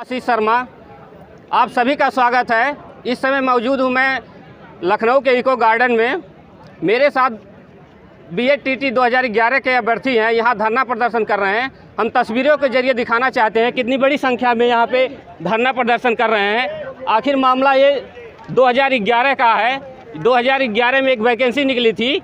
आशीष शर्मा, आप सभी का स्वागत है। इस समय मौजूद हूँ मैं लखनऊ के इको गार्डन में। मेरे साथ BED-TET 2011 के अभ्यर्थी हैं, यहाँ धरना प्रदर्शन कर रहे हैं। हम तस्वीरों के जरिए दिखाना चाहते हैं कितनी बड़ी संख्या में यहाँ पे धरना प्रदर्शन कर रहे हैं। आखिर मामला ये 2011 का है। 2011 में एक वैकेंसी निकली थी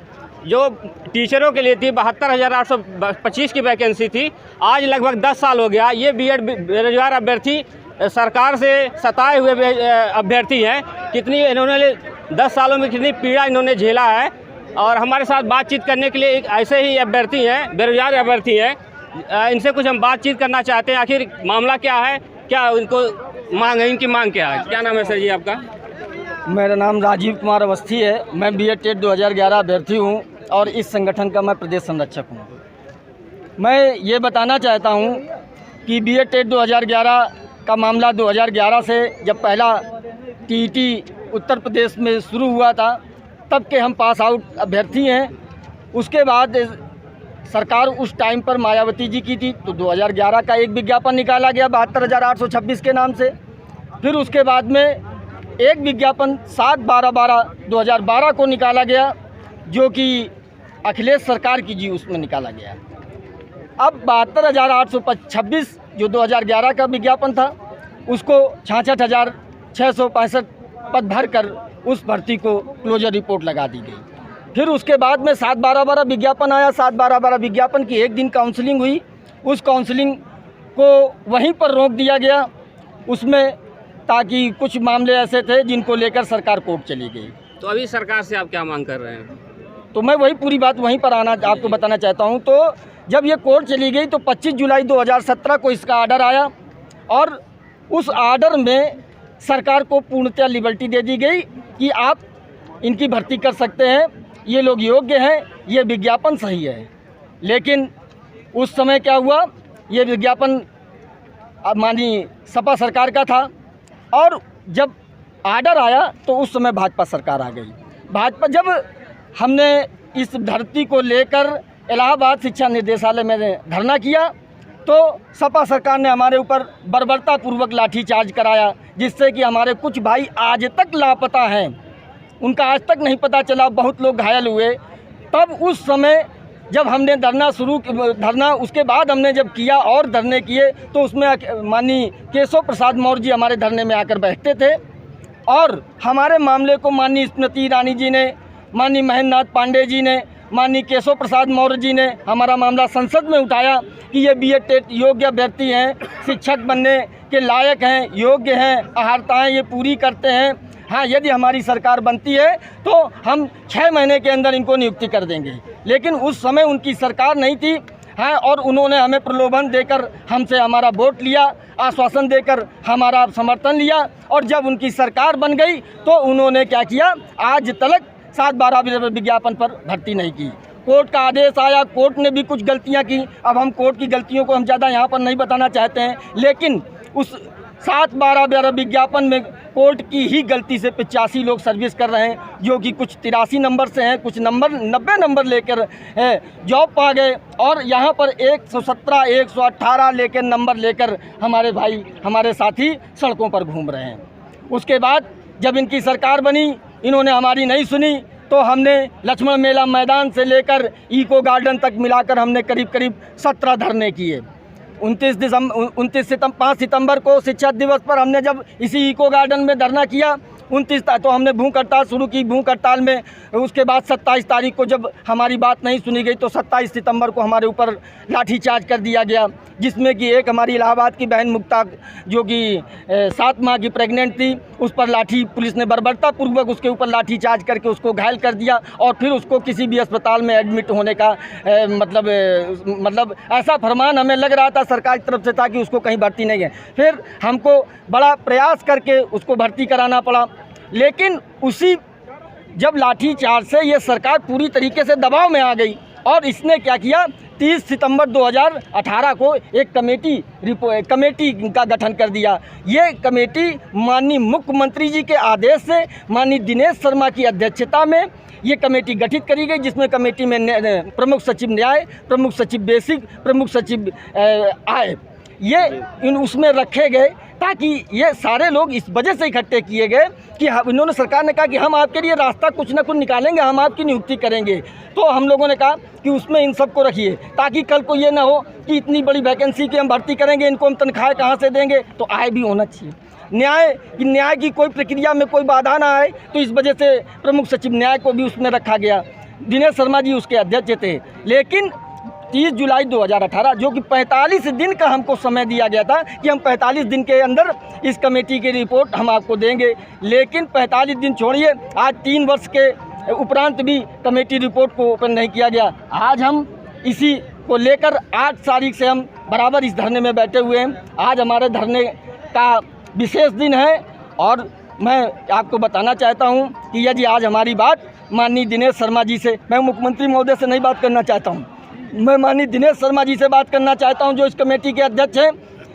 जो टीचरों के लिए थी, 72,825 की वैकेंसी थी। आज लगभग 10 साल हो गया। ये BED बेरोजगार अभ्यर्थी सरकार से सताए हुए अभ्यर्थी हैं। कितनी इन्होंने 10 सालों में कितनी पीड़ा इन्होंने झेला है। और हमारे साथ बातचीत करने के लिए एक ऐसे ही अभ्यर्थी हैं, बेरोजगार अभ्यर्थी हैं। इनसे कुछ हम बातचीत करना चाहते हैं। आखिर मामला क्या है, क्या उनको मांग है, इनकी मांग क्या है? क्या नाम है सर जी आपका? मेरा नाम राजीव कुमार अवस्थी है। मैं BED-TET 2011 अभ्यर्थी हूं और इस संगठन का मैं प्रदेश संरक्षक हूं। मैं ये बताना चाहता हूं कि BED-TET 2011 का मामला 2011 से जब पहला TET उत्तर प्रदेश में शुरू हुआ था तब के हम पास आउट अभ्यर्थी हैं। उसके बाद सरकार उस टाइम पर मायावती जी की थी तो 2011 का एक विज्ञापन निकाला गया 72,826 के नाम से। फिर उसके बाद में एक विज्ञापन 7/12/2012 को निकाला गया जो कि अखिलेश सरकार की जी उसमें निकाला गया। अब 72,826 जो 2011 का विज्ञापन था उसको 66,665 पद भरकर उस भर्ती को क्लोजर रिपोर्ट लगा दी गई। फिर उसके बाद में 7/12/12 विज्ञापन आया। 7/12/12 विज्ञापन की एक दिन काउंसलिंग हुई। उस काउंसलिंग को वहीं पर रोक दिया गया उसमें, ताकि कुछ मामले ऐसे थे जिनको लेकर सरकार कोर्ट चली गई। तो अभी सरकार से आप क्या मांग कर रहे हैं? तो मैं वही पूरी बात वहीं पर आपको बताना चाहता हूं। तो जब ये कोर्ट चली गई तो 25 जुलाई 2017 को इसका आर्डर आया और उस आर्डर में सरकार को पूर्णतः लिबर्टी दे दी गई कि आप इनकी भर्ती कर सकते हैं, ये लोग योग्य हैं, ये विज्ञापन सही है। लेकिन उस समय क्या हुआ, ये विज्ञापन माननीय सपा सरकार का था और जब आर्डर आया तो उस समय भाजपा सरकार आ गई। भाजपा जब हमने इस भर्ती को लेकर इलाहाबाद शिक्षा निर्देशालय में धरना किया तो सपा सरकार ने हमारे ऊपर बर्बरतापूर्वक लाठीचार्ज कराया, जिससे कि हमारे कुछ भाई आज तक लापता हैं, उनका आज तक नहीं पता चला। बहुत लोग घायल हुए। तब उस समय जब हमने धरना उसके बाद हमने जब किया और धरने किए तो उसमें माननीय केशव प्रसाद मौर्य जी हमारे धरने में आकर बैठते थे और हमारे मामले को माननीय स्मृति ईरानी जी ने, माननीय महेंद्र नाथ पांडे जी ने, माननीय केशव प्रसाद मौर्य जी ने हमारा मामला संसद में उठाया कि ये BED-TET योग्य अभ्यर्थी हैं, शिक्षक बनने के लायक हैं, योग्य हैं, अहर्ताएँ ये पूरी करते हैं। हाँ, यदि हमारी सरकार बनती है तो हम 6 महीने के अंदर इनको नियुक्ति कर देंगे। लेकिन उस समय उनकी सरकार नहीं थी। हाँ, और उन्होंने हमें प्रलोभन देकर हमसे हमारा वोट लिया, आश्वासन देकर हमारा समर्थन लिया और जब उनकी सरकार बन गई तो उन्होंने क्या किया, आज तक 7/12 विज्ञापन पर भर्ती नहीं की। कोर्ट का आदेश आया, कोर्ट ने भी कुछ गलतियां की। अब हम कोर्ट की गलतियों को हम ज़्यादा यहाँ पर नहीं बताना चाहते हैं, लेकिन उस 7/12 विज्ञापन में कोर्ट की ही गलती से 85 लोग सर्विस कर रहे हैं, जो कि कुछ 83 नंबर से हैं, कुछ नंबर 90 नंबर लेकर जॉब पा गए और यहाँ पर 117, 118 लेकर नंबर लेकर हमारे भाई, हमारे साथी सड़कों पर घूम रहे हैं। उसके बाद जब इनकी सरकार बनी, इन्होंने हमारी नहीं सुनी तो हमने लक्ष्मण मेला मैदान से लेकर इको गार्डन तक मिलाकर हमने करीब 17 धरने किए। 5 सितंबर को शिक्षक दिवस पर हमने जब इसी इको गार्डन में धरना किया, 29 तो हमने भूख हड़ताल शुरू की। भूख हड़ताल में उसके बाद 27 तारीख को जब हमारी बात नहीं सुनी गई तो 27 सितंबर को हमारे ऊपर लाठीचार्ज कर दिया गया, जिसमें कि एक हमारी इलाहाबाद की बहन मुक्ता जो कि 7 माह की प्रेग्नेंट थी, उस पर लाठी पुलिस ने बर्बरतापूर्वक उसके ऊपर लाठीचार्ज करके उसको घायल कर दिया और फिर उसको किसी भी अस्पताल में एडमिट होने का मतलब ऐसा फरमान हमें लग रहा था सरकार की तरफ से था कि उसको कहीं भर्ती नहीं है। फिर हमको बड़ा प्रयास करके उसको भर्ती कराना पड़ा। लेकिन उसी जब लाठीचार्ज से ये सरकार पूरी तरीके से दबाव में आ गई और इसने क्या किया, 30 सितंबर 2018 को एक कमेटी का गठन कर दिया। ये कमेटी माननीय मुख्यमंत्री जी के आदेश से माननीय दिनेश शर्मा की अध्यक्षता में ये कमेटी गठित करी गई, जिसमें कमेटी में प्रमुख सचिव न्याय, प्रमुख सचिव बेसिक, प्रमुख सचिव आय, ये उसमें रखे गए। ताकि ये सारे लोग इस वजह से इकट्ठे किए गए कि इन्होंने, सरकार ने कहा कि हम आपके लिए रास्ता कुछ ना कुछ निकालेंगे, हम आपकी नियुक्ति करेंगे। तो हम लोगों ने कहा कि उसमें इन सबको रखिए, ताकि कल को ये ना हो कि इतनी बड़ी वैकेंसी की हम भर्ती करेंगे, इनको हम तनख्वाह कहाँ से देंगे। तो आय भी होना चाहिए, न्याय की कोई प्रक्रिया में कोई बाधा ना आए। तो इस वजह से प्रमुख सचिव न्याय को भी उसमें रखा गया। दिनेश शर्मा जी उसके अध्यक्ष थे। लेकिन 30 जुलाई 2018, जो कि 45 दिन का हमको समय दिया गया था कि हम 45 दिन के अंदर इस कमेटी की रिपोर्ट हम आपको देंगे, लेकिन 45 दिन छोड़िए, आज 3 वर्ष के उपरांत भी कमेटी रिपोर्ट को ओपन नहीं किया गया। आज हम इसी को लेकर 8 तारीख से हम बराबर इस धरने में बैठे हुए हैं। आज हमारे धरने का विशेष दिन है और मैं आपको बताना चाहता हूं कि यदि आज हमारी बात माननीय दिनेश शर्मा जी से, मैं मुख्यमंत्री महोदय से नहीं बात करना चाहता हूं, मैं माननीय दिनेश शर्मा जी से बात करना चाहता हूं, जो इस कमेटी के अध्यक्ष हैं।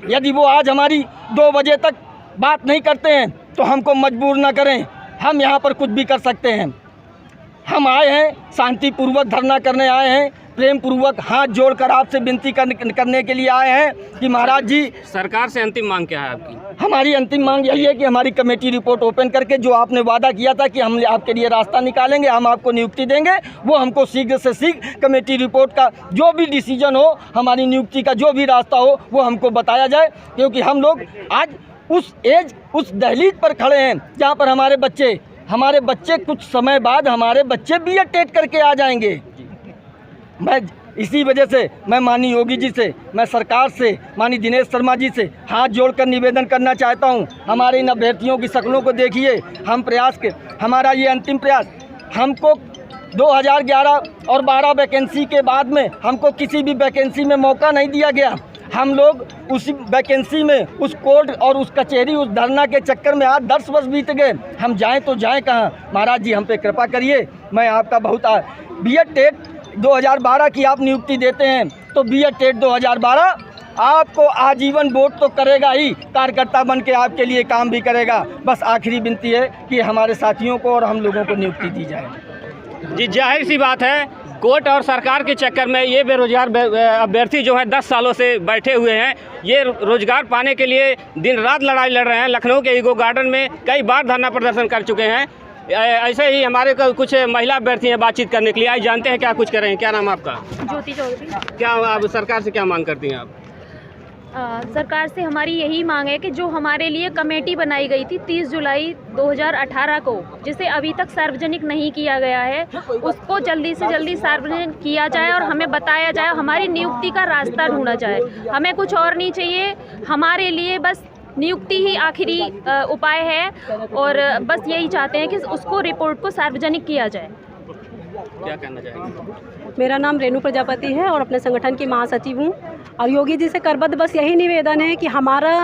यदि वो आज हमारी 2 बजे तक बात नहीं करते हैं तो हमको मजबूर ना करें, हम यहाँ पर कुछ भी कर सकते हैं। हम आए हैं, शांतिपूर्वक धरना करने आए हैं, प्रेम पूर्वक हाथ जोड़कर आपसे विनती करने के लिए आए हैं कि महाराज जी, सरकार से अंतिम मांग क्या है आपकी? हमारी अंतिम मांग यही है कि हमारी कमेटी रिपोर्ट ओपन करके जो आपने वादा किया था कि हम आपके लिए रास्ता निकालेंगे, हम आपको नियुक्ति देंगे, वो हमको शीघ्र से शीघ्र कमेटी रिपोर्ट का जो भी डिसीजन हो, हमारी नियुक्ति का जो भी रास्ता हो, वो हमको बताया जाए। क्योंकि हम लोग आज उस दहलीज पर खड़े हैं जहाँ पर हमारे बच्चे कुछ समय बाद हमारे बच्चे BEd टेट करके आ जाएंगे। मैं इसी वजह से मैं माननीय योगी जी से, मैं सरकार से, माननीय दिनेश शर्मा जी से हाथ जोड़कर निवेदन करना चाहता हूं। हमारे इन अभ्यर्थियों की शक्लों को देखिए, हम प्रयास के, हमारा ये अंतिम प्रयास, हमको 2011 और 12 वैकेंसी के बाद में हमको किसी भी वैकेंसी में मौका नहीं दिया गया। हम लोग उसी वैकेंसी में, उस कोर्ट और उस कचहरी, उस धरना के चक्कर में आज 10 वर्ष बीत गए। हम जाएँ तो जाएँ कहाँ? महाराज जी हम पे कृपा करिए। मैं आपका बहुत BEd टेट 2012 की आप नियुक्ति देते हैं तो BEd टेट 2012 आपको आजीवन वोट तो करेगा ही, कार्यकर्ता बन के आपके लिए काम भी करेगा। बस आखिरी विनती है कि हमारे साथियों को और हम लोगों को नियुक्ति दी जाए। जी, जाहिर सी बात है, कोर्ट और सरकार के चक्कर में ये बेरोजगार अभ्यर्थी जो है 10 सालों से बैठे हुए हैं। ये रोजगार पाने के लिए दिन रात लड़ाई लड़ रहे हैं। लखनऊ के ईको गार्डन में कई बार धरना प्रदर्शन कर चुके हैं। ऐसे ही हमारे कुछ महिला अभ्यर्थी हैं बातचीत करने के लिए। आज जानते हैं क्या कुछ कर रहे हैं। क्या नाम है आपका? ज्योति चौधरी। क्या आप सरकार से क्या मांग करती हैं आप? सरकार से हमारी यही मांग है कि जो हमारे लिए कमेटी बनाई गई थी 30 जुलाई 2018 को, जिसे अभी तक सार्वजनिक नहीं किया गया है, उसको जल्दी से जल्दी सार्वजनिक किया जाए और हमें बताया जाए, हमारी नियुक्ति का रास्ता ढूंढा जाए। हमें कुछ और नहीं चाहिए, हमारे लिए बस नियुक्ति ही आखिरी उपाय है और बस यही चाहते हैं कि उसको रिपोर्ट को सार्वजनिक किया जाए। क्या कहना चाहेंगे? मेरा नाम रेणु प्रजापति है और अपने संगठन की महासचिव हूँ। और योगी जी से करबद्ध बस यही निवेदन है कि हमारा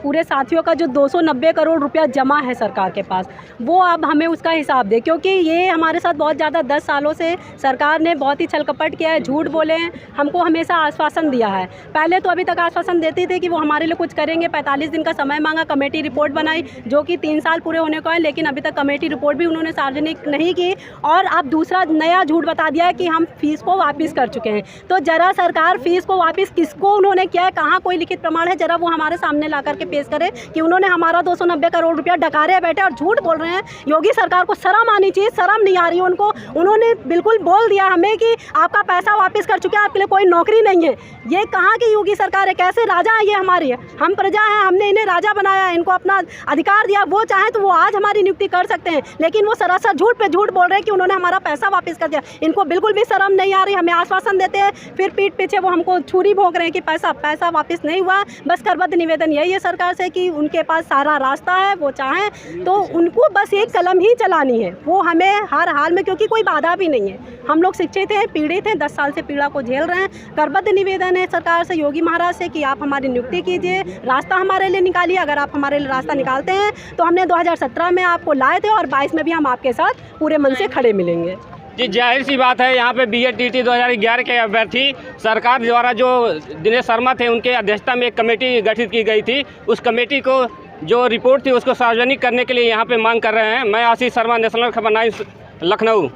पूरे साथियों का जो 290 करोड़ रुपया जमा है सरकार के पास, वो अब हमें उसका हिसाब दे, क्योंकि ये हमारे साथ बहुत ज़्यादा 10 सालों से सरकार ने बहुत ही छलकपट किया है, झूठ बोले हैं, हमको हमेशा आश्वासन दिया है। पहले तो अभी तक आश्वासन देती थी कि वो हमारे लिए कुछ करेंगे, 45 दिन का समय मांगा, कमेटी रिपोर्ट बनाई जो कि 3 साल पूरे होने को है, लेकिन अभी तक कमेटी रिपोर्ट भी उन्होंने सार्वजनिक नहीं की। और अब दूसरा नया झूठ बता दिया है कि हम फीस को वापस कर चुके हैं। तो जरा सरकार फीस को वापस किसको उन्होंने किया है, कहाँ कोई लिखित प्रमाण है, जरा वो हमारे सामने ला करके पेश करे कि उन्होंने हमारा 290 करोड़ रुपया डकारे बैठे और झूठ बोल रहे हैं। योगी सरकार को शर्म आनी चाहिए, शर्म नहीं आ रही है उनको। उन्होंने बिल्कुल बोल दिया हमें कि आपका पैसा वापस कर चुके हैं, आपके लिए कोई नौकरी नहीं है। ये कहाँ की योगी सरकार है? कैसे राजा है ये हमारी है? हम प्रजा हैं, हमने इन्हें राजा बनाया है, इनको अपना अधिकार दिया। वो चाहे तो वो आज हमारी नियुक्ति कर सकते हैं, लेकिन वो सरासर झूठ पे झूठ बोल रहे हैं कि उन्होंने हमारा पैसा वापस कर दिया। इनको बिल्कुल भी शर्म नहीं आ रही। हमें आश्वासन देते हैं, फिर पीठ पीछे वो हमको छुरी भोंक रहे हैं कि पैसा वापस नहीं हुआ। बस करबद्ध निवेदन यही है सरकार से कि उनके पास सारा रास्ता है, वो चाहें तो उनको बस एक कलम ही चलानी है, वो हमें हर हाल में, क्योंकि कोई बाधा भी नहीं है। हम लोग शिक्षित हैं, पीड़ित हैं, 10 साल से पीड़ा को झेल रहे हैं। करबद्ध निवेदन है सरकार से, योगी महाराज से, कि आप हमारी नियुक्ति कीजिए, रास्ता हमारे लिए निकालिए। अगर आप हमारे लिए रास्ता निकालते हैं तो हमने 2017 में आपको लाए थे और 22 में भी हम आपके साथ पूरे मन से खड़े मिलेंगे। जी, जाहिर सी बात है, यहाँ पे BEd TT 2011 के अभ्यर्थी सरकार द्वारा जो दिनेश शर्मा थे उनके अध्यक्षता में एक कमेटी गठित की गई थी। उस कमेटी को जो रिपोर्ट थी उसको सार्वजनिक करने के लिए यहाँ पे मांग कर रहे हैं। मैं आशीष शर्मा, नेशनल खबर 9 लखनऊ।